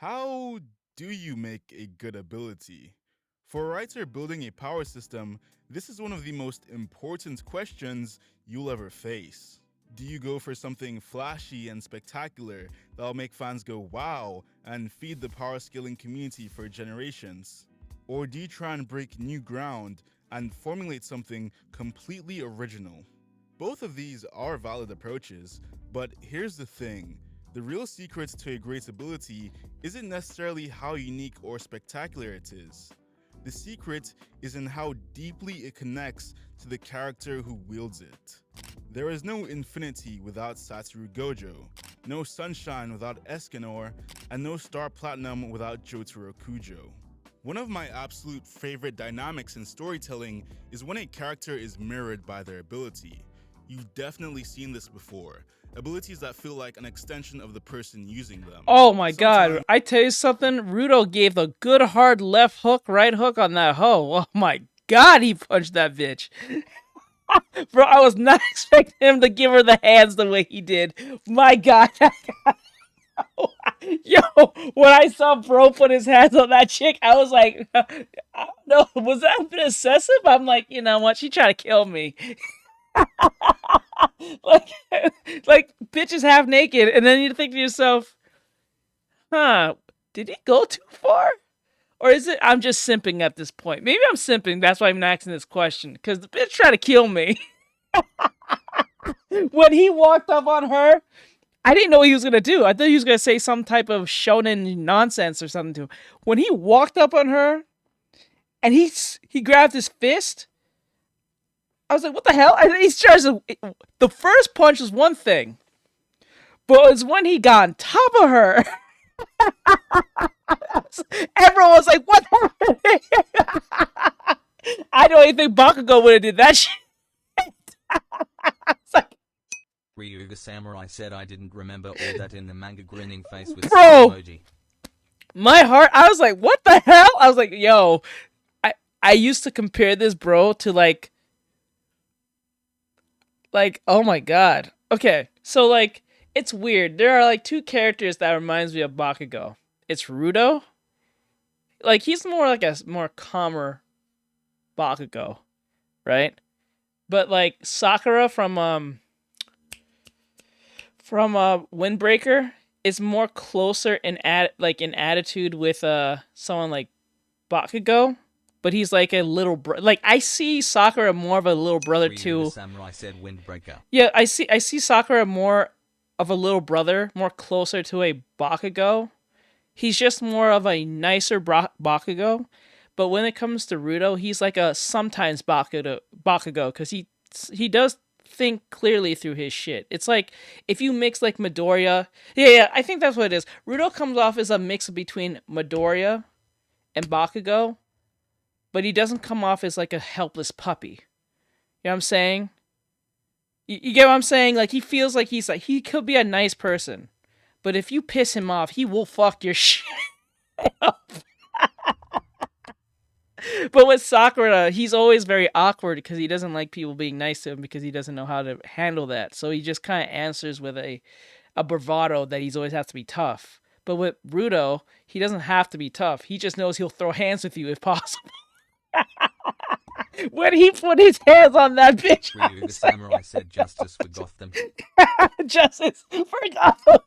How do you make a good ability? For a writer building a power system, this is one of the most important questions you'll ever face. Do you go for something flashy and spectacular that'll make fans go wow and feed the power scaling community for generations? Or do you try and break new ground and formulate something completely original? Both of these are valid approaches, but here's the thing. The real secret to a great ability isn't necessarily how unique or spectacular it is. The secret is in how deeply it connects to the character who wields it. There is no infinity without Satoru Gojo, no sunshine without Escanor, and no Star Platinum without Jotaro Kujo. One of my absolute favorite dynamics in storytelling is when a character is mirrored by their ability. You've definitely seen this before. Abilities that feel like an extension of the person using them. Oh my god, I tell you something, Rudo gave a good hard left hook, right hook on that hoe. Oh my god, he punched that bitch. Bro, I was not expecting him to give her the hands the way he did. My god. Yo, when I saw bro put his hands on that chick, I was like, no, was that a bit excessive? I'm like, you know what, she tried to kill me. like bitch is half naked, and then you think to yourself, huh, did he go too far? Or is it I'm just simping at this point? Maybe I'm simping, that's why I'm asking this question, because the bitch tried to kill me. When he walked up on her, I didn't know what he was gonna do. I thought he was gonna say some type of shonen nonsense or something to him. When he walked up on her and he grabbed his fist, I was like, what the hell? And he tries to, the first punch was one thing, but it's when he got on top of her. Everyone was like, what happened? I don't even think Bakugo would have did that shit. It's like, Ryuga Samurai said I didn't remember all that in the manga grinning face with bro, emoji. My heart, I was like, what the hell? I was like, yo, I used to compare this, bro, to like, oh my god. Okay, so like, it's weird. There are like two characters that reminds me of Bakugo. It's Rudo. Like, he's more like a more calmer Bakugo, right? But like Sakura from Windbreaker is more closer in attitude with someone like Bakugo. But he's like a little like I see Sakura more of a little brother to Samurai said Windbreaker. Yeah, I see Sakura more of a little brother, more closer to a Bakugo. He's just more of a nicer Bakugo. But when it comes to Rudo, he's like a sometimes Bakugo because he does think clearly through his shit. It's like if you mix like Midoriya. Yeah, I think that's what it is. Rudo comes off as a mix between Midoriya and Bakugo. But he doesn't come off as like a helpless puppy. You know what I'm saying? You get what I'm saying? Like, he feels like he could be a nice person. But if you piss him off, he will fuck your shit up. But with Sakura, he's always very awkward because he doesn't like people being nice to him because he doesn't know how to handle that. So he just kind of answers with a bravado that he's always has to be tough. But with Rudo, he doesn't have to be tough. He just knows he'll throw hands with you if possible. When he put his hands on that bitch, Ryu the Samurai like, said justice for Gotham. Justice for Gotham.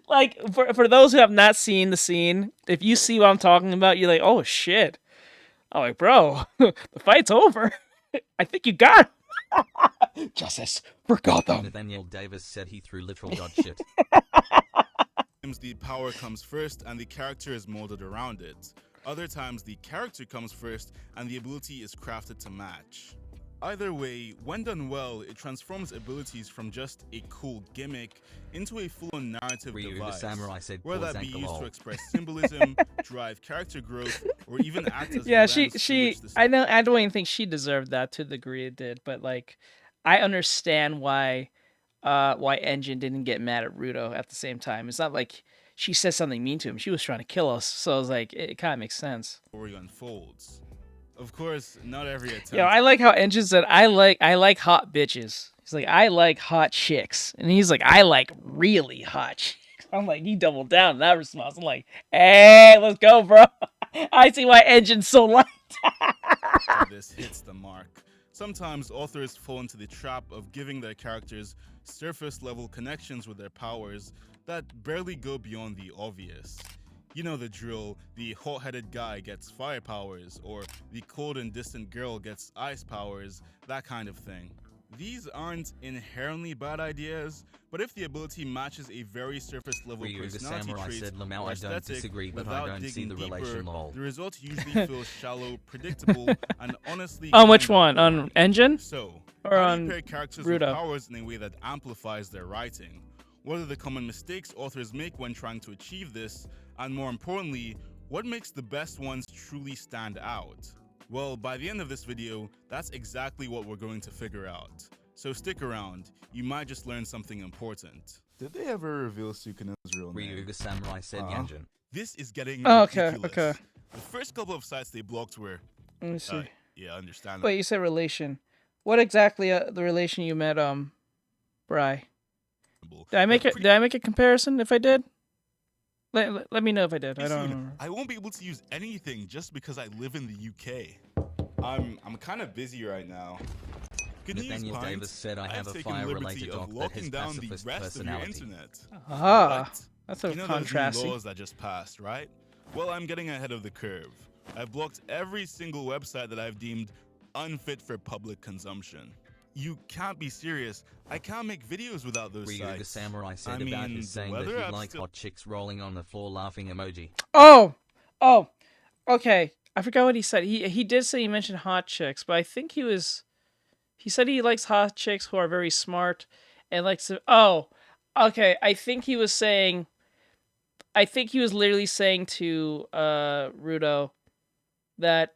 Like, for those who have not seen the scene, if you see what I'm talking about, you're like, oh shit. I'm like, bro, the fight's over. I think you got him. Justice for Gotham. Nathaniel Davis said he threw literal god shit. The power comes first and the character is molded around it. Other times, the character comes first and the ability is crafted to match. Either way, when done well, it transforms abilities from just a cool gimmick into a full-on narrative device, whether that be used to express symbolism, drive character growth, or even act as yeah, I don't even think she deserved that to the degree it did, but like, I understand why Engine didn't get mad at Rudo at the same time. It's not like she said something mean to him. She was trying to kill us. So I was like, it kind of makes sense. Story unfolds. Of course, not every attempt. Yeah, I like how Engine said, I like hot bitches. He's like, I like hot chicks. And he's like, I like really hot chicks. I'm like, he doubled down in that response. I'm like, hey, let's go, bro. I see why Engine's so light. This hits the mark. Sometimes authors fall into the trap of giving their characters surface level connections with their powers that barely go beyond the obvious. You know the drill, the hot-headed guy gets fire powers, or the cold and distant girl gets ice powers, that kind of thing. These aren't inherently bad ideas, but if the ability matches a very surface level Ryu the personality Samurai trait said, Lamau, or I don't aesthetic disagree, but I without don't see digging the deeper, relation, lol. the result usually feels shallow, predictable, and honestly On which kinda one? On boring. Engine? So, Or how do on you pair characters with Rudo? powers in a way that amplifies their writing? What are the common mistakes authors make when trying to achieve this? And more importantly, what makes the best ones truly stand out? Well, by the end of this video, that's exactly what we're going to figure out. So stick around, you might just learn something important. Did they ever reveal Sukuna's real name? Ryu the Samurai said, Yanjin. This is getting Oh, okay, ridiculous. okay. The first couple of sites they blocked were, Let me see. yeah, understandable. Wait, you said relation. What exactly the relation you met Bri? Did I make a comparison if I did? Let me know if I did. I don't remember. I won't be able to use anything just because I live in the UK. I'm kind of busy right now. Good news, Nathaniel Pint. Davis said, I I've have a taken the fire-related liberty dog of that locking has down the pacifist rest personality. of your internet. Ah, But, that's a you know those new contrasty. laws that just passed, right? Well, I'm getting ahead of the curve. I've blocked every single website that I've deemed unfit for public consumption. You can't be serious. I can't make videos without those Ryu sites. the Samurai said I about mean, his saying the that weather he app's liked still- hot chicks rolling on the floor laughing emoji. Oh, okay. I forgot what he said. He did say he mentioned hot chicks, but I think he said he likes hot chicks who are very smart and likes to. Oh, okay. I think he was literally saying to Rudo that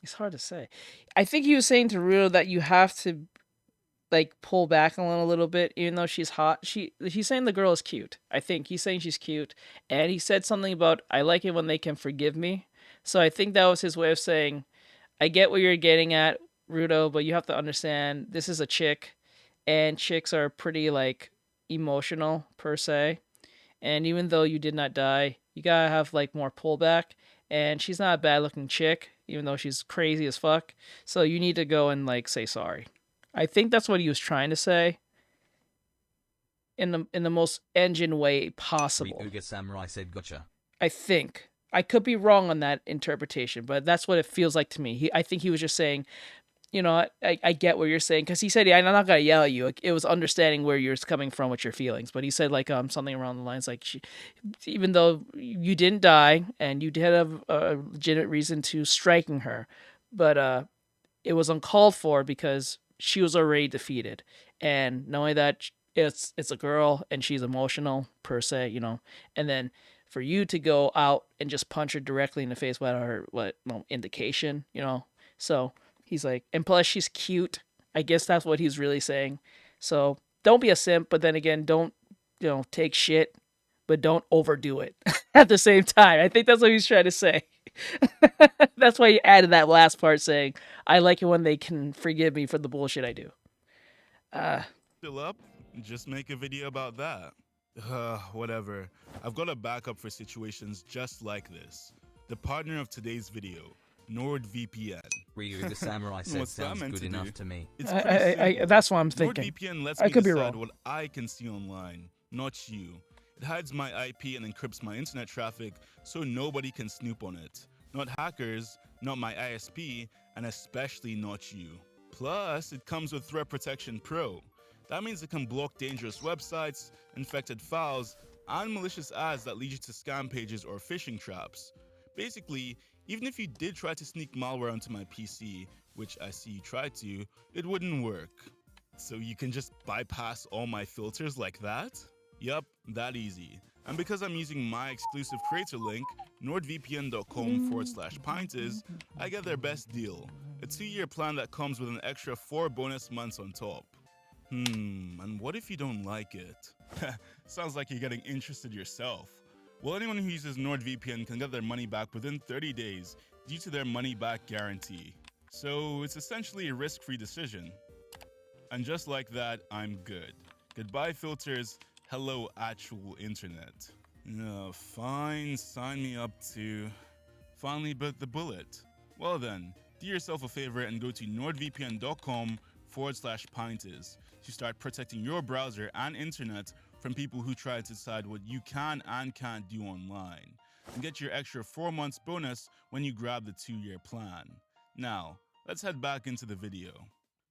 it's hard to say. I think he was saying to Rudo that you have to like pull back a little bit, even though she's hot. He's saying the girl is cute. I think he's saying she's cute, and he said something about I like it when they can forgive me. So I think that was his way of saying, I get what you're getting at, Rudo, but you have to understand this is a chick, and chicks are pretty like emotional per se. And even though you did not die, you gotta have like more pullback. And she's not a bad looking chick, even though she's crazy as fuck. So you need to go and like say sorry. I think that's what he was trying to say. In the most Engine way possible. Ryuga Samurai said, gotcha. I think. I could be wrong on that interpretation, but that's what it feels like to me. I think he was just saying, you know, I get what you're saying, because he said, yeah, I'm not gonna yell at you. It was understanding where you're coming from with your feelings, but he said like something around the lines like, even though you didn't die and you did have a legitimate reason to striking her, but it was uncalled for because she was already defeated, and knowing that it's a girl and she's emotional per se, you know, and then for you to go out and just punch her directly in the face without her no indication, you know, so. He's like, and plus she's cute. I guess that's what he's really saying. So don't be a simp, but then again, don't, you know, take shit, but don't overdo it at the same time. I think that's what he's trying to say. That's why he added that last part saying, I like it when they can forgive me for the bullshit I do. Still up? Just make a video about that. Whatever. I've got a backup for situations just like this. The partner of today's video, NordVPN. Ryu the Samurai said, What's that sounds meant good to enough do? to me. It's pretty simple. That's what I'm thinking. NordVPN lets I me could be decide wrong. what I can see online, not you. It hides my IP and encrypts my internet traffic so nobody can snoop on it. Not hackers, not my ISP, and especially not you. Plus, it comes with Threat Protection Pro. That means it can block dangerous websites, infected files, and malicious ads that lead you to scam pages or phishing traps. Basically, even if you did try to sneak malware onto my PC, which I see you tried to, it wouldn't work. So you can just bypass all my filters like that? Yup, that easy. And because I'm using my exclusive creator link, nordvpn.com/pintis, I get their best deal. A 2-year plan that comes with an extra 4 bonus months on top. And what if you don't like it? Sounds like you're getting interested yourself. Well, anyone who uses NordVPN can get their money back within 30 days due to their money-back guarantee. So it's essentially a risk-free decision. And just like that, I'm good. Goodbye filters, hello actual internet. Fine, sign me up to... Finally bit the bullet. Well then, do yourself a favor and go to nordvpn.com/PintIs to start protecting your browser and internet from people who try to decide what you can and can't do online. And get your extra 4 months bonus when you grab the 2-year plan. Now, let's head back into the video.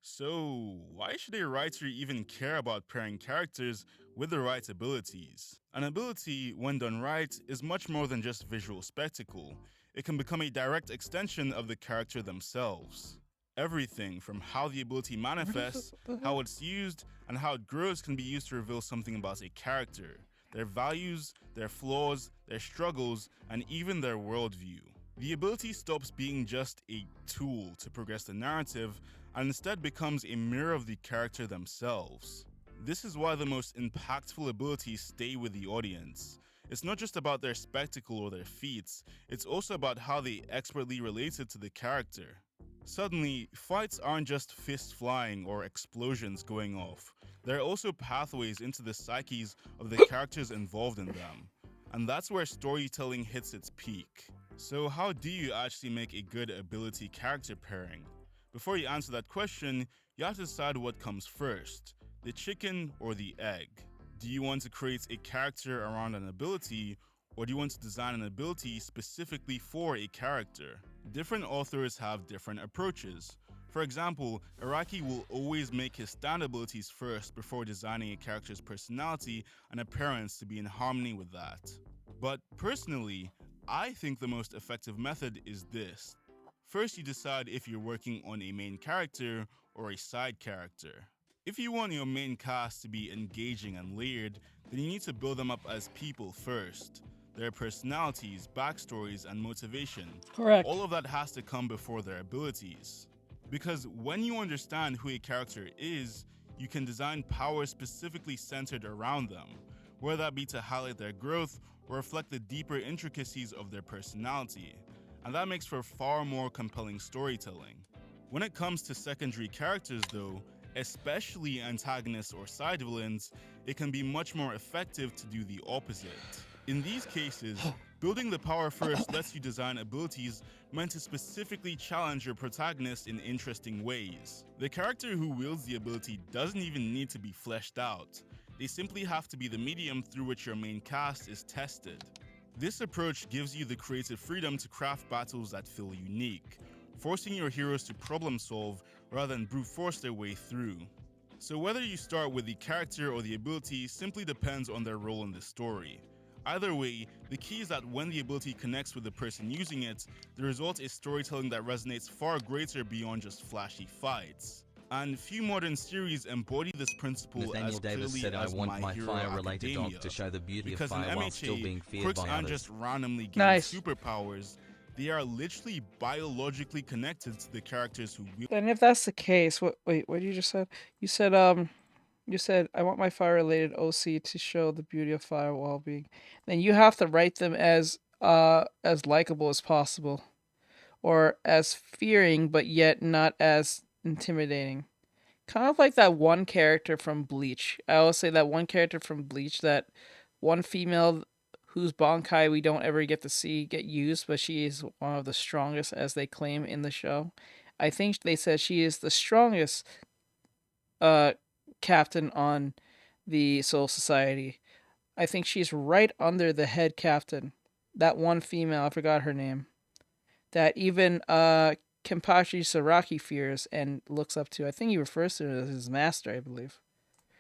So, why should a writer even care about pairing characters with the right abilities? An ability, when done right, is much more than just visual spectacle. It can become a direct extension of the character themselves. Everything from how the ability manifests, how it's used, and how it grows can be used to reveal something about a character, their values, their flaws, their struggles, and even their worldview. The ability stops being just a tool to progress the narrative and instead becomes a mirror of the character themselves. This is why the most impactful abilities stay with the audience. It's not just about their spectacle or their feats, it's also about how they expertly related to the character. Suddenly, fights aren't just fists flying or explosions going off. There are also pathways into the psyches of the characters involved in them. And that's where storytelling hits its peak. So how do you actually make a good ability character pairing? Before you answer that question, you have to decide what comes first, the chicken or the egg. Do you want to create a character around an ability, or do you want to design an ability specifically for a character? Different authors have different approaches. For example, Araki will always make his stand abilities first before designing a character's personality and appearance to be in harmony with that. But personally, I think the most effective method is this. First, you decide if you're working on a main character or a side character. If you want your main cast to be engaging and layered, then you need to build them up as people first. Their personalities, backstories, and motivation. Correct. All of that has to come before their abilities. Because when you understand who a character is, you can design powers specifically centered around them, whether that be to highlight their growth or reflect the deeper intricacies of their personality. And that makes for far more compelling storytelling. When it comes to secondary characters though, especially antagonists or side villains, it can be much more effective to do the opposite. In these cases, building the power first lets you design abilities meant to specifically challenge your protagonist in interesting ways. The character who wields the ability doesn't even need to be fleshed out. They simply have to be the medium through which your main cast is tested. This approach gives you the creative freedom to craft battles that feel unique, forcing your heroes to problem solve rather than brute force their way through. So whether you start with the character or the ability simply depends on their role in the story. Either way, the key is that when the ability connects with the person using it, the result is storytelling that resonates far greater beyond just flashy fights. And few modern series embody this principle Nathaniel as Davis clearly said, I as want my Hero fire-related Academia. dog to show the beauty of Because in fire while still being MHA, feared quirks by aren't others. just randomly given Nice. superpowers, they are literally biologically connected to the characters who wield. Then if that's the case, what did you just said? You said I want my fire related OC to show the beauty of fire while being. Then you have to write them as likable as possible, or as fearing but yet not as intimidating. Kind of like that one character from Bleach. I always say that one character from Bleach, that one female whose Bankai we don't ever get to see get used, but she is one of the strongest, as they claim in the show. I think they said she is the strongest captain on the Soul Society. I think she's right under the head captain. That one female, I forgot her name. That even Kenpachi Saraki fears and looks up to. I think he refers to her as his master, I believe.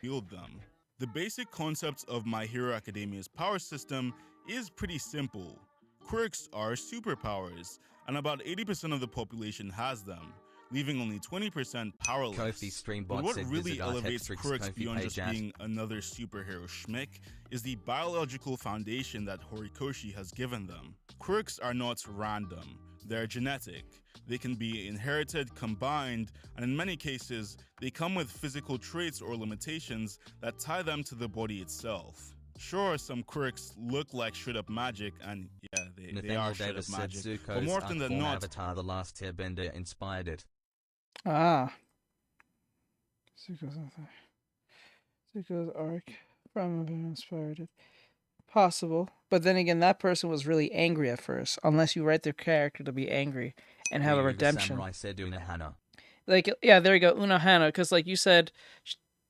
Them. The basic concept of My Hero Academia's power system is pretty simple. Quirks are superpowers, and about 80% of the population has them, leaving only 20% powerless. Kofi Streambot But what said really visit elevates Artextric's quirks Kofi beyond page just at being another superhero schmick is the biological foundation that Horikoshi has given them. Quirks are not random, they're genetic. They can be inherited, combined, and in many cases, they come with physical traits or limitations that tie them to the body itself. Sure, some quirks look like straight-up magic, and yeah, they Nathaniel are Davis straight-up said magic, but Zuko's more often than art-form not, Avatar The Last Airbender inspired it. Ah. Zuko's arc from inspired it. Possible, but then again, that person was really angry at first. Unless you write their character to be angry and have a Ryuga redemption. Samurai said Unohana. Like, yeah, there you go, Unohana. Because like you said,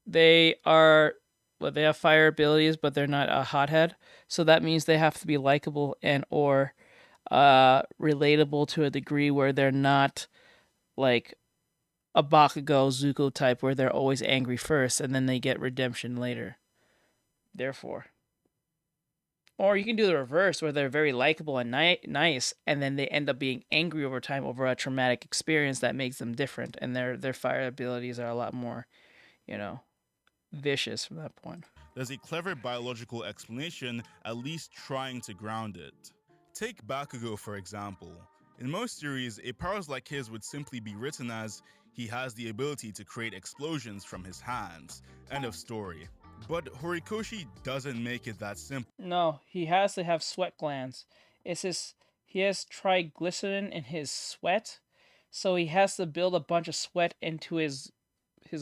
they are, well, they have fire abilities, but they're not a hothead. So that means they have to be likable and or relatable to a degree where they're not like a Bakugo Zuko type where they're always angry first and then they get redemption later. Therefore. Or you can do the reverse where they're very likable and nice and then they end up being angry over time over a traumatic experience that makes them different and their fire abilities are a lot more, vicious from that point. There's a clever biological explanation, at least trying to ground it. Take Bakugo for example. In most series, a power like his would simply be written as, he has the ability to create explosions from his hands. End of story. But Horikoshi doesn't make it that simple. No, he has to have sweat glands. He has triglycerin in his sweat, so he has to build a bunch of sweat into his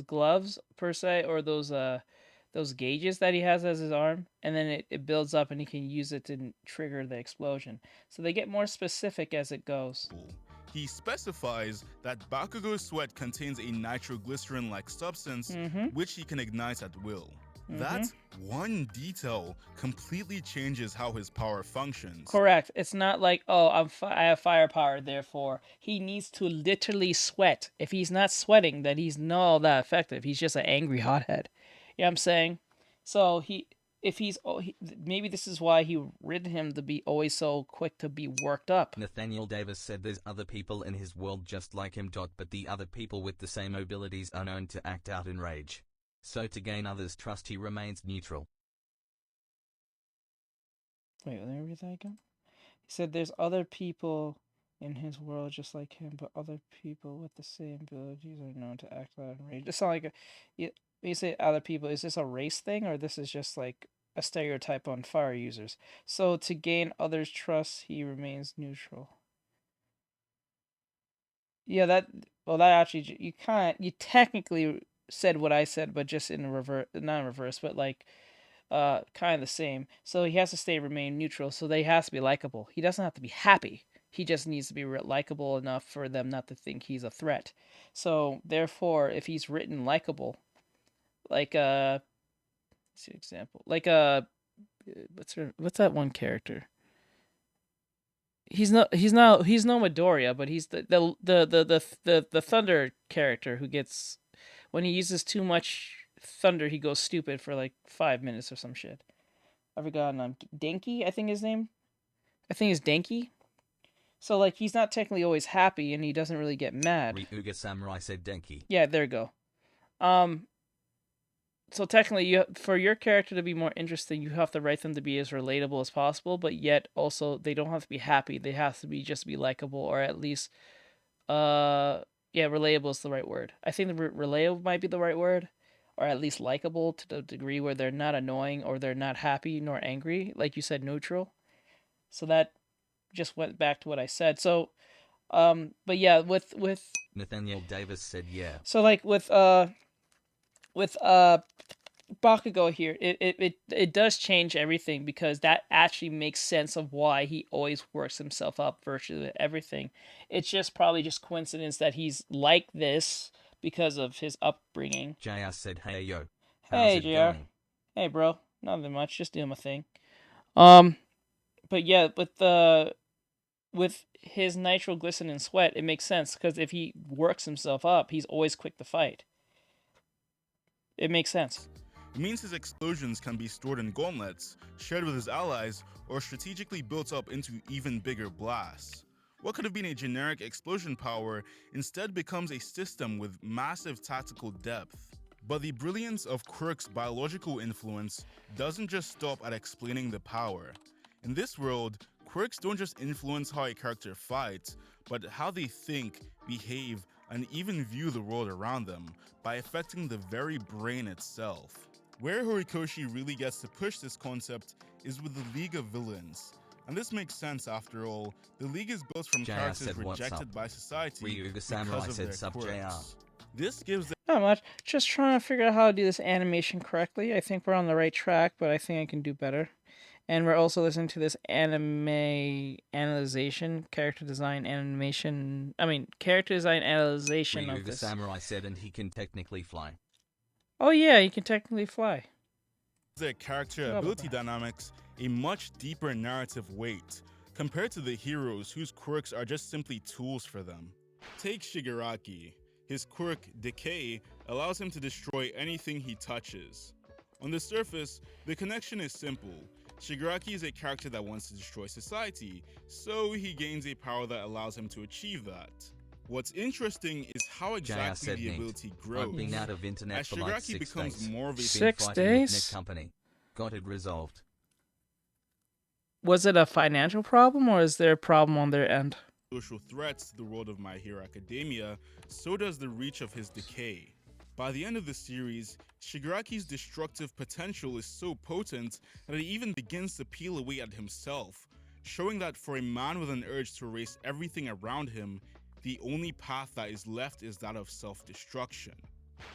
gloves per se, or those gauges that he has as his arm, and then it builds up and he can use it to trigger the explosion. So they get more specific as it goes. He specifies that Bakugo's sweat contains a nitroglycerin-like substance, which he can ignite at will. That one detail completely changes how his power functions. Correct. It's not like, oh, I have firepower, therefore he needs to literally sweat. If he's not sweating, then he's not all that effective. He's just an angry hothead. You know what I'm saying? So maybe this is why he written him to be always so quick to be worked up. Nathaniel Davis said there's other people in his world just like him. But the other people with the same abilities are known to act out in rage. So to gain others' trust, he remains neutral. Wait, let me read that again. He said there's other people in his world just like him, but other people with the same abilities are known to act out in rage. It's not like when you say other people, is this a race thing or this is just like a stereotype on fire users? So to gain others' trust, he remains neutral. Yeah, that actually you technically said what I said, but just in reverse, not in reverse, but like kind of the same. So he has to remain neutral. So they has to be likable. He doesn't have to be happy. He just needs to be likable enough for them not to think he's a threat. So therefore, if he's written likable, like let's see an example, like what's that one character? He's no Midoriya, but he's the Thunder character who gets, when he uses too much thunder, he goes stupid for like 5 minutes or some shit. I forgot. Denki, I think his name. I think it's Denki. So like he's not technically always happy, and he doesn't really get mad. Ryuga Samurai said Denki. Yeah, there you go. So technically, for your character to be more interesting, you have to write them to be as relatable as possible, but yet also they don't have to be happy. They have to be just be likable, or at least, relatable is the right word. I think the relatable might be the right word, or at least likable to the degree where they're not annoying or they're not happy nor angry, like you said, neutral. So that just went back to what I said. So, but yeah, with Nathaniel Davis said yeah. So like with Bakugo here, it does change everything, because that actually makes sense of why he always works himself up virtually everything. It's just probably just coincidence that he's like this because of his upbringing. JR said, hey yo. Hey JR. Hey bro. Nothing much, just doing my thing. But yeah, with his nitroglycerin sweat, it makes sense, because if he works himself up, he's always quick to fight. It makes sense. It means his explosions can be stored in gauntlets, shared with his allies, or strategically built up into even bigger blasts. What could have been a generic explosion power instead becomes a system with massive tactical depth. But the brilliance of Quirk's biological influence doesn't just stop at explaining the power. In this world, quirks don't just influence how a character fights, but how they think, behave, and even view the world around them by affecting the very brain itself. Where Horikoshi really gets to push this concept is with the League of Villains. And this makes sense after all. The League is built from characters rejected by society Ryuga Samurai because of said their sub quirks. JR. This gives them Not much. Just trying to figure out how to do this animation correctly. I think we're on the right track, but I think I can do better. And we're also listening to this anime analyzation, character design character design analyzation Ryu of the this. samurai said, and he can technically fly. Oh yeah, you can technically fly. Their character Forgot about ability that. dynamics a much deeper narrative weight compared to the heroes whose quirks are just simply tools for them. Take Shigaraki. His quirk, Decay, allows him to destroy anything he touches. On the surface, the connection is simple. Shigaraki is a character that wants to destroy society, so he gains a power that allows him to achieve that. What's interesting is how exactly said the neat. ability I've grows. been out of internet As for like Shigaraki 6 becomes days. more of a Been 6 fighting with days? Net Company. Got it resolved. Was it a financial problem or is there a problem on their end? social threats to the world of My Hero Academia, so does the reach of his decay. By the end of the series, Shigaraki's destructive potential is so potent that he even begins to peel away at himself, showing that for a man with an urge to erase everything around him, the only path that is left is that of self-destruction.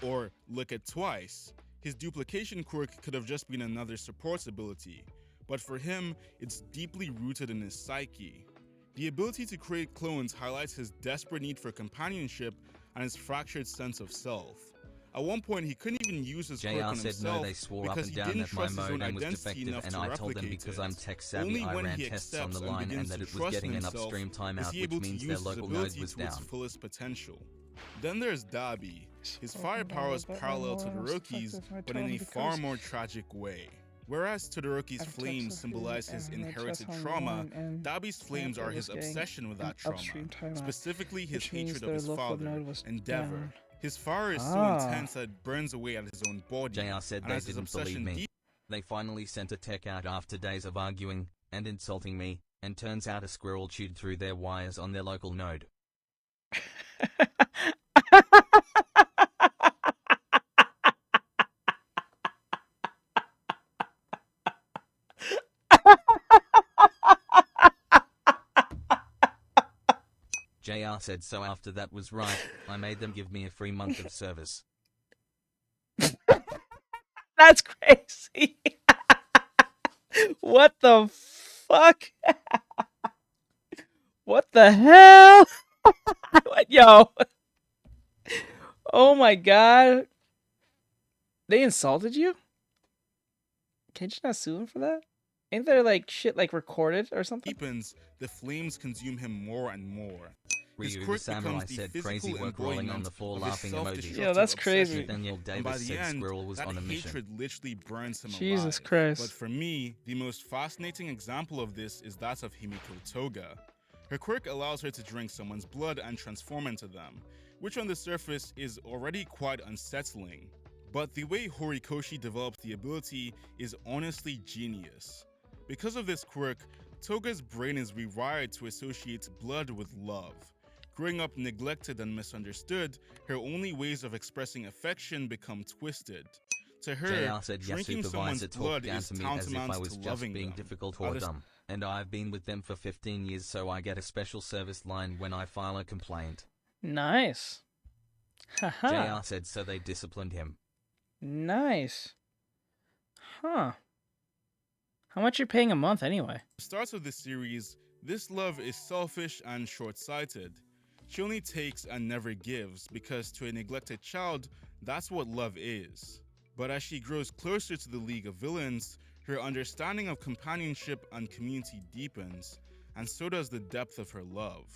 Or look at Twice. His duplication quirk could have just been another support ability, but for him, it's deeply rooted in his psyche. The ability to create clones highlights his desperate need for companionship and his fractured sense of self. At one point, he couldn't even use his quirk JR on said himself no, they swore up because and he down didn't that my trust his own modem was identity defective, enough and to I replicate told them because I'm it. tech savvy, Only I when ran he tests on accepts the and line and begins that to it was trust in getting an himself upstream is timeout, he which able to means use their his local node ability was to its down. fullest potential. Then there's Dabi. His firepower is parallel to Todoroki's, but in a far more tragic way. Whereas Todoroki's flames symbolize his inherited trauma, Dabi's flames are his obsession with that trauma, specifically his hatred of his father, Endeavor. His fire is so intense that it burns away at his own body, JR said and they as his didn't believe obsession me. They finally sent a tech out after days of arguing and insulting me, and turns out a squirrel chewed through their wires on their local node. JR said so after that was right, I made them give me a free month of service. That's crazy. What the fuck? What the hell? Yo. Oh my god. They insulted you? Can't you not sue them for that? Ain't there like shit like recorded or something? deepens, the flames consume him more and more. His Ryu the quirk samurai becomes the said physical crazy work rolling on the embodiment floor of his laughing emoji. self-destructive Yeah, that's crazy. obsession. Daniel And by Davis the said end, Squirrel was that on a mission. hatred literally burns him Jesus alive. Christ. But for me, the most fascinating example of this is that of Himiko Toga. Her quirk allows her to drink someone's blood and transform into them, which on the surface is already quite unsettling. But the way Horikoshi developed the ability is honestly genius. Because of this quirk, Toga's brain is rewired to associate blood with love. Growing up neglected and misunderstood, her only ways of expressing affection become twisted. To her, JR said yes, drinking supervisor someone's blood talked down is to me as if I tantamount was to just loving being them. difficult or Others- dumb. And I've been with them for 15 years, so I get a special service line when I file a complaint. Nice. Haha. JR said so they disciplined him. Nice. Huh. How much you paying a month anyway? the start of the series, this love is selfish and short-sighted. She only takes and never gives because to a neglected child, that's what love is. But as she grows closer to the League of Villains, her understanding of companionship and community deepens, and so does the depth of her love.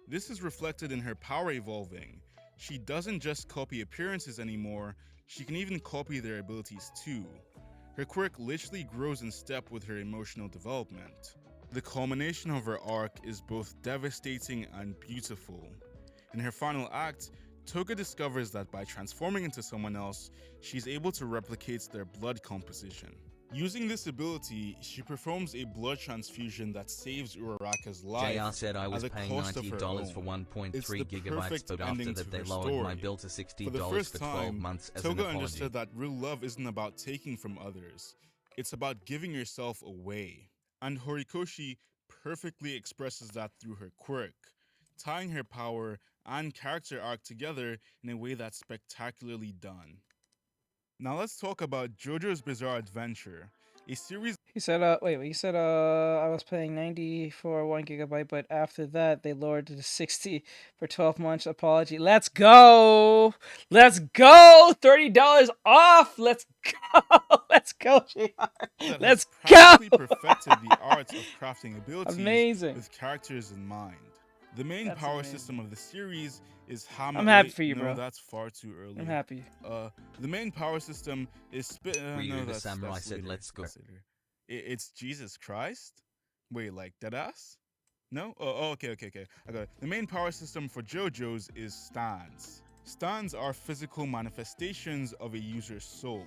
This is reflected in her power evolving. She doesn't just copy appearances anymore, she can even copy their abilities too. Her quirk literally grows in step with her emotional development. The culmination of her arc is both devastating and beautiful. In her final act, Toga discovers that by transforming into someone else, she's able to replicate their blood composition. Using this ability, she performs a blood transfusion that saves Uraraka's life JR said I was at the paying cost of her $90 for own. 1.3 It's the gigabytes, perfect but after ending that to they her lowered my story. bill to For $60 the first for 12 time, months as Toga an apology. understood that real love isn't about taking from others. It's about giving yourself away. And Horikoshi perfectly expresses that through her quirk. tying her power and character arc together in a way that's spectacularly done. Now let's talk about JoJo's Bizarre Adventure, a series. He said, he said, I was paying 90 for 1 GB, but after that, they lowered it to 60 for 12 months. Apology. Let's go! Let's go! $30 off! Let's go! Let's go, JR! Let's go! Practically perfected the arts of crafting abilities Amazing. with characters in mind. The main That's power amazing. system of the series is Hama. I'm happy Wait, for you, no, bro. that's far too early. I'm happy. The main power system is Ryu the Samurai said, later. "Let's go." That's later. It's Jesus Christ? Wait, like deadass? No? Oh, okay. I got it. The main power system for JoJo's is stands. Stands are physical manifestations of a user's soul,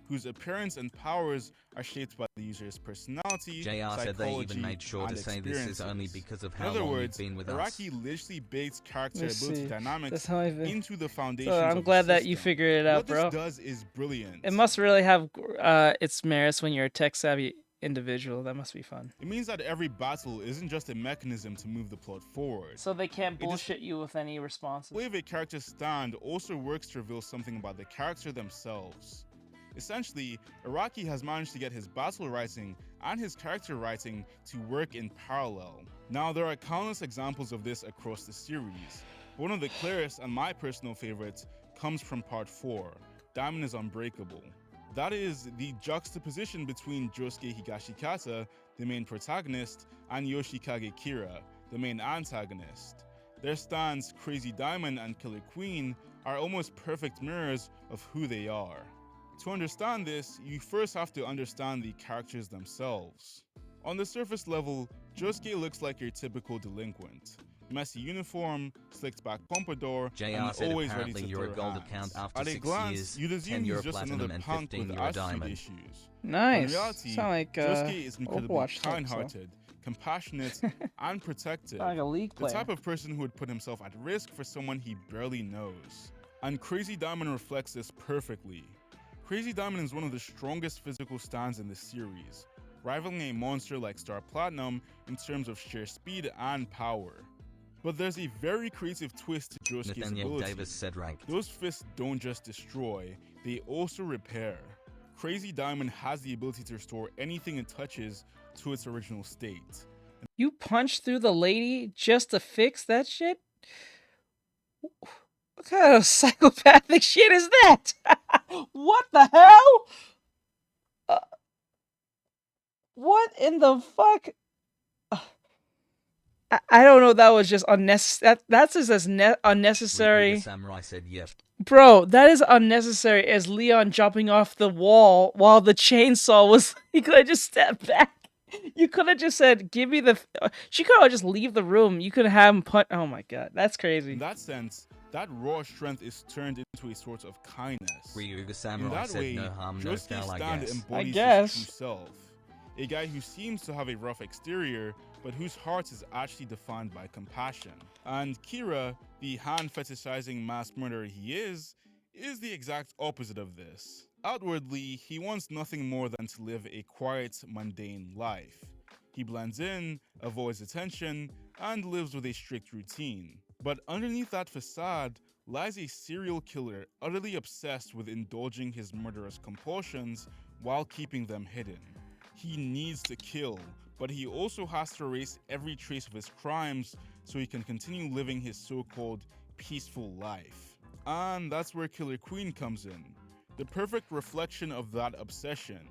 whose appearance and powers are shaped by the user's personality, JR said they even psychology, made sure and to say this is only experiences. because of In how other long words, you've been with us. Araki literally bakes character Let's ability see. dynamics That's how I've been. into the foundation. So I'm glad that you figured it out, what bro. What this does is brilliant. It must really have its merits when you're a tech-savvy individual. That must be fun. It means that every battle isn't just a mechanism to move the plot forward. So they can't It just- bullshit you with any responses. The way of a character's stand also works to reveal something about the character themselves. Essentially, Araki has managed to get his battle writing and his character writing to work in parallel. Now, there are countless examples of this across the series. One of the clearest and my personal favorites comes from part 4, Diamond is Unbreakable. That is the juxtaposition between Josuke Higashikata, the main protagonist, and Yoshikage Kira, the main antagonist. Their stands, Crazy Diamond and Killer Queen, are almost perfect mirrors of who they are. To understand this, you first have to understand the characters themselves. On the surface level, Josuke looks like your typical delinquent. Messy uniform, slicked back pompadour, JR and said always ready apparently to you're a throw gold hands. account after At a 6 glance, years, you'd assume 10 you're he's a just platinum another and punk 15 with you're a attitude diamond. issues. Nice. In reality, Sound like Josuke is incredibly Overwatch type, so. kind-hearted, compassionate, and protective. Sound like a league The player. type of person who would put himself at risk for someone he barely knows. And Crazy Diamond reflects this perfectly. Crazy Diamond is one of the strongest physical stands in the series, rivaling a monster like Star Platinum in terms of sheer speed and power. But there's a very creative twist to Josuke's Nathaniel ability. Davis said ranked. Those fists don't just destroy, they also repair. Crazy Diamond has the ability to restore anything it touches to its original state. You punched through the lady just to fix that shit? What kind of psychopathic shit is that? What the hell? What in the fuck? I don't know. That was just unnecessary. That's just as Ryu unnecessary. the Samurai said yep. Bro, that is unnecessary as Leon jumping off the wall while the chainsaw was... He could have just stepped back. You could have just said, give me the... She could have just leave the room. You could have him punch... Oh my god, that's crazy. In that sense, that raw strength is turned into a sort of kindness. Ryu the In Samurai that said way, no harm, no Josuke's foul, I stand guess. embodies guess. his true self. A guy who seems to have a rough exterior, but whose heart is actually defined by compassion. And Kira, the hand fetishizing mass murderer he is the exact opposite of this. Outwardly, he wants nothing more than to live a quiet, mundane life. He blends in, avoids attention, and lives with a strict routine. But underneath that facade lies a serial killer utterly obsessed with indulging his murderous compulsions while keeping them hidden. He needs to kill, but he also has to erase every trace of his crimes so he can continue living his so-called peaceful life. And that's where Killer Queen comes in, the perfect reflection of that obsession.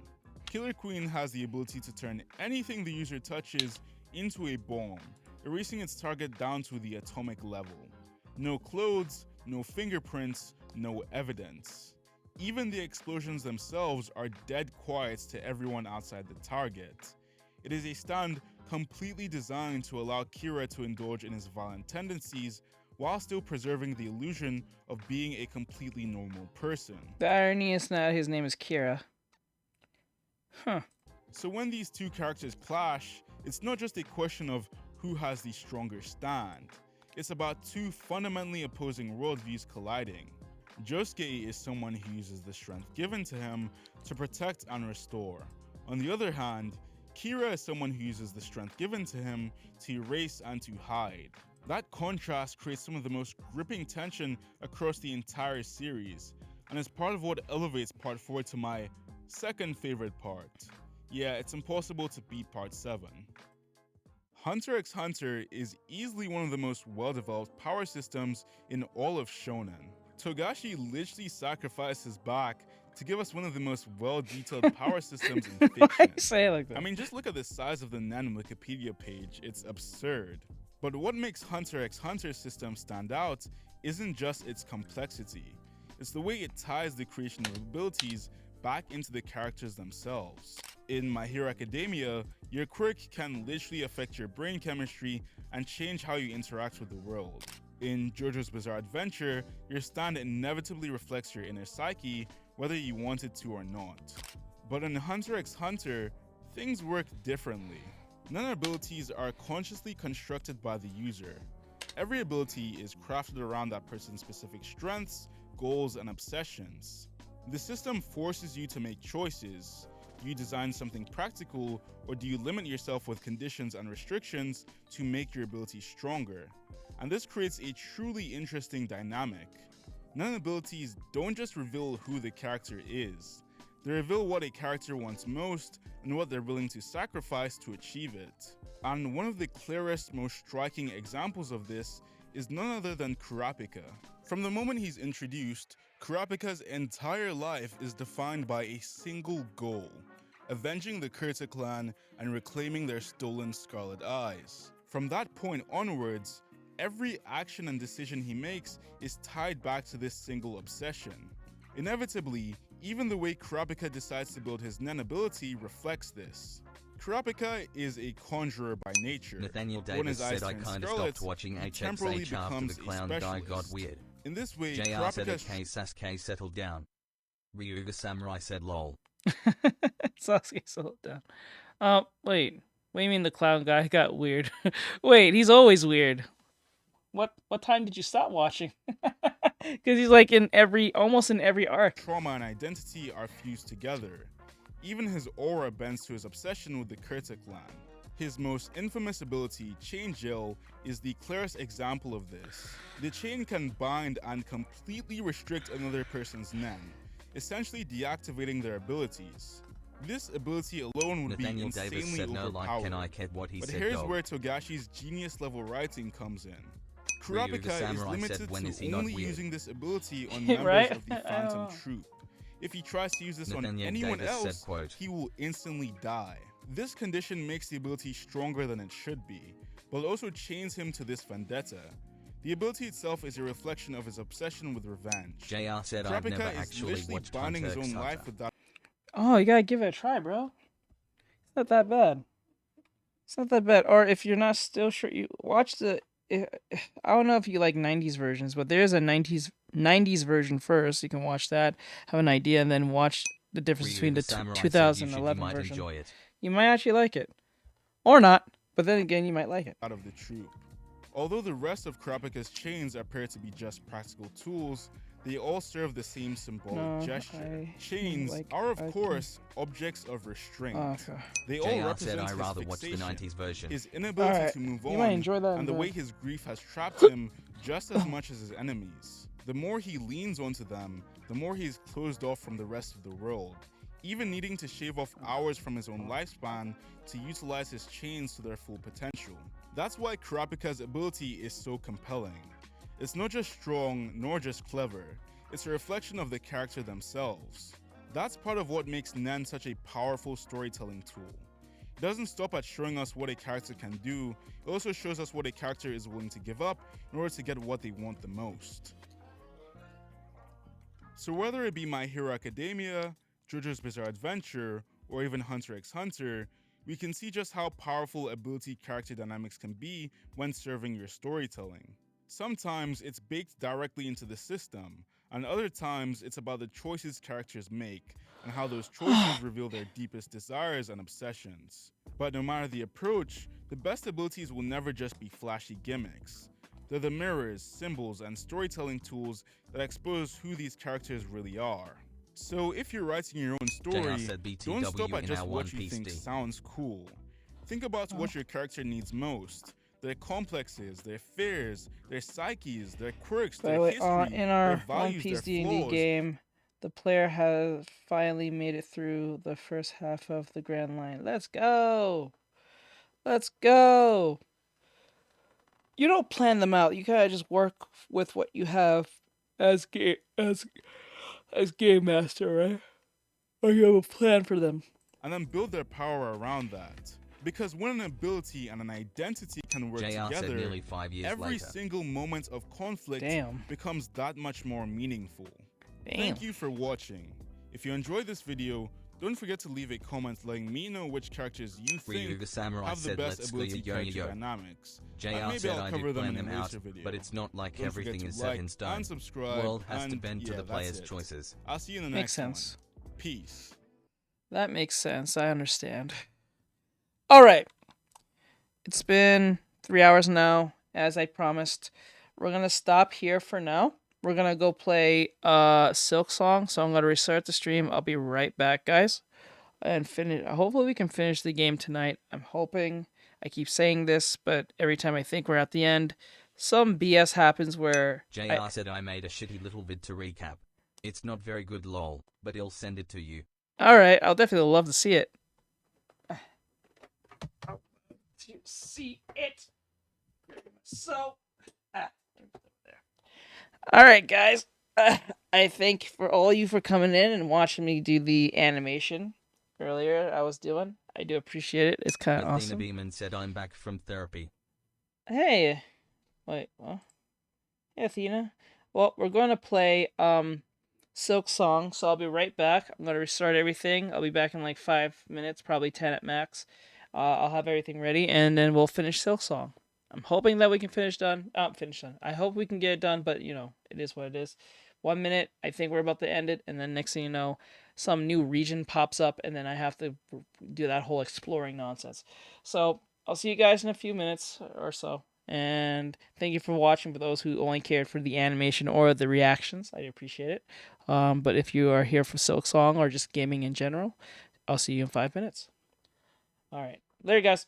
Killer Queen has the ability to turn anything the user touches into a bomb, erasing its target down to the atomic level. No clothes, no fingerprints, no evidence. Even the explosions themselves are dead quiet to everyone outside the target. It is a stand completely designed to allow Kira to indulge in his violent tendencies while still preserving the illusion of being a completely normal person. The irony is now his name is Kira. Huh. So when these two characters clash, it's not just a question of who has the stronger stand. It's about two fundamentally opposing worldviews colliding. Josuke is someone who uses the strength given to him to protect and restore. On the other hand, Kira is someone who uses the strength given to him to erase and to hide. That contrast creates some of the most gripping tension across the entire series, and is part of what elevates Part 4 to my second favorite part. Yeah, it's impossible to beat Part 7. Hunter x Hunter is easily one of the most well-developed power systems in all of Shonen. Togashi literally sacrificed his back to give us one of the most well-detailed power systems in Why fiction. you say it like that? I mean, just look at the size of the Nen Wikipedia page, it's absurd. But what makes Hunter x Hunter's system stand out isn't just its complexity, it's the way it ties the creation of abilities back into the characters themselves. In My Hero Academia, your quirk can literally affect your brain chemistry and change how you interact with the world. In JoJo's Bizarre Adventure, your stand inevitably reflects your inner psyche, whether you want it to or not. But in Hunter x Hunter, things work differently. None abilities are consciously constructed by the user. Every ability is crafted around that person's specific strengths, goals, and obsessions. The system forces you to make choices. Do you design something practical, or do you limit yourself with conditions and restrictions to make your ability stronger? And this creates a truly interesting dynamic. None abilities don't just reveal who the character is. They reveal what a character wants most and what they're willing to sacrifice to achieve it. And one of the clearest, most striking examples of this is none other than Kurapika. From the moment he's introduced, Kurapika's entire life is defined by a single goal: avenging the Kurta clan and reclaiming their stolen Scarlet Eyes. From that point onwards, every action and decision he makes is tied back to this single obsession. Inevitably, even the way Kurapika decides to build his Nen ability reflects this. Kurapika is a conjurer by nature. Nathaniel When his Davis eyes said I turn kinda scarlet, stopped watching he temporarily HXH after the becomes a clown guy got specialist. weird. In this way, JR said Kurapika okay, Sasuke settled down. Ryuga Samurai said lol. Sasuke settled down. Wait. What do you mean the clown guy got weird? Wait, he's always weird. What time did you stop watching? Because he's like almost in every arc. trauma and identity are fused together. Even his aura bends to his obsession with the Kurta clan. His most infamous ability, Chain Gel, is the clearest example of this. The chain can bind and completely restrict another person's Nen, essentially deactivating their abilities. This ability alone would Nathaniel be Davis insanely said no like overpowered. can I get what he But said here's though. where Togashi's genius level writing comes in. Ryuga Kurapika is Samurai limited said when is he to not only weird? using this ability on members Right? of the I don't Phantom know. Troop. If he tries to use this on Nathaniel anyone Davis else, said, quote, he will instantly die. This condition makes the ability stronger than it should be, but also chains him to this vendetta. The ability itself is a reflection of his obsession with revenge. JR said I've never Kurapika is actually literally watched binding Hunter his x own life Hunter. with that Oh, you gotta give it a try, bro. It's not that bad. It's not that bad. Or if you're not still sure, you watch the. I don't know if you like 90s versions, but there's a 90s version first. You can watch that, have an idea, and then watch the difference between the Ryuga Samurai said 2011 you might version. enjoy it. You might actually like it, or not. But then again, you might like it. out of the troop. Although the rest of Kurapika's chains appear to be just practical tools, they all serve the same symbolic No, gesture. I Chains like- are, of I course, objects of restraint. Okay. They all JR said represent I his rather watch the fixation, 90s version. his inability Alright, to move you on, might enjoy that and the in way the- his grief has trapped him just as much as his enemies. The more he leans onto them, the more he is closed off from the rest of the world, even needing to shave off hours from his own lifespan to utilize his chains to their full potential. That's why Kurapika's ability is so compelling. It's not just strong, nor just clever, it's a reflection of the character themselves. That's part of what makes Nen such a powerful storytelling tool. It doesn't stop at showing us what a character can do, it also shows us what a character is willing to give up in order to get what they want the most. So whether it be My Hero Academia, JoJo's Bizarre Adventure, or even Hunter x Hunter, we can see just how powerful ability character dynamics can be when serving your storytelling. Sometimes it's baked directly into the system, and other times it's about the choices characters make and how those choices reveal their deepest desires and obsessions. But no matter the approach, the best abilities will never just be flashy gimmicks. They're the mirrors, symbols, and storytelling tools that expose who these characters really are. So if you're writing your own story, said don't stop BTW at in just our what One you Piece think D. sounds cool. Think about what your character needs most, their complexes, their fears, their psyches, their quirks, By the their way, history, in their our One values, Piece their D&D flaws. game, the player has finally made it through the first half of the Grand Line. Let's go! Let's go! You don't plan them out. You kind of just work with what you have as game master, right? Or you have a plan for them. And then build their power around that. Because when an ability and an identity can work JR said together, nearly 5 years every later. single moment of conflict becomes that much more meaningful. Thank you for watching. If you enjoyed this video, don't forget to leave a comment letting me know which characters you Ryu think the Samurai have the said, best "Let's ability go, character yo. dynamics. JR And maybe said I'll I cover do them plan in them a out, later video. but it's not like Don't everything forget is to set like in stone. and subscribe. World has to and bend to yeah, the that's player's it. choices. I'll see you in the Makes next sense. one. Peace. That makes sense. I understand. All right. It's been 3 hours now, as I promised. We're going to stop here for now. We're going to go play Silk Song, so I'm going to restart the stream. I'll be right back, guys. And finish. Hopefully we can finish the game tonight. I'm hoping. I keep saying this, but every time I think we're at the end, some BS happens where JR said I made a shitty little vid to recap. It's not very good lol, but he'll send it to you. Alright, I'll definitely love to see it. To see it. So, alright, guys. I thank for all you for coming in and watching me do the animation earlier I was doing. I do appreciate it. It's kind of awesome. Athena Beeman said I'm back from therapy. Hey. Wait, well. Hey, Athena. Well, we're going to play Silk Song, so I'll be right back. I'm going to restart everything. I'll be back in like 5 minutes, probably 10 at max. I'll have everything ready, and then we'll finish Silk Song. I'm hoping that we can finish done. I hope we can get it done, but, you know, it is what it is. 1 minute, I think we're about to end it, and then next thing you know, some new region pops up, and then I have to do that whole exploring nonsense. So, I'll see you guys in a few minutes or so. And thank you for watching. For those who only cared for the animation or the reactions, I appreciate it. But if you are here for Silk Song or just gaming in general, I'll see you in 5 minutes. All right. Later, guys.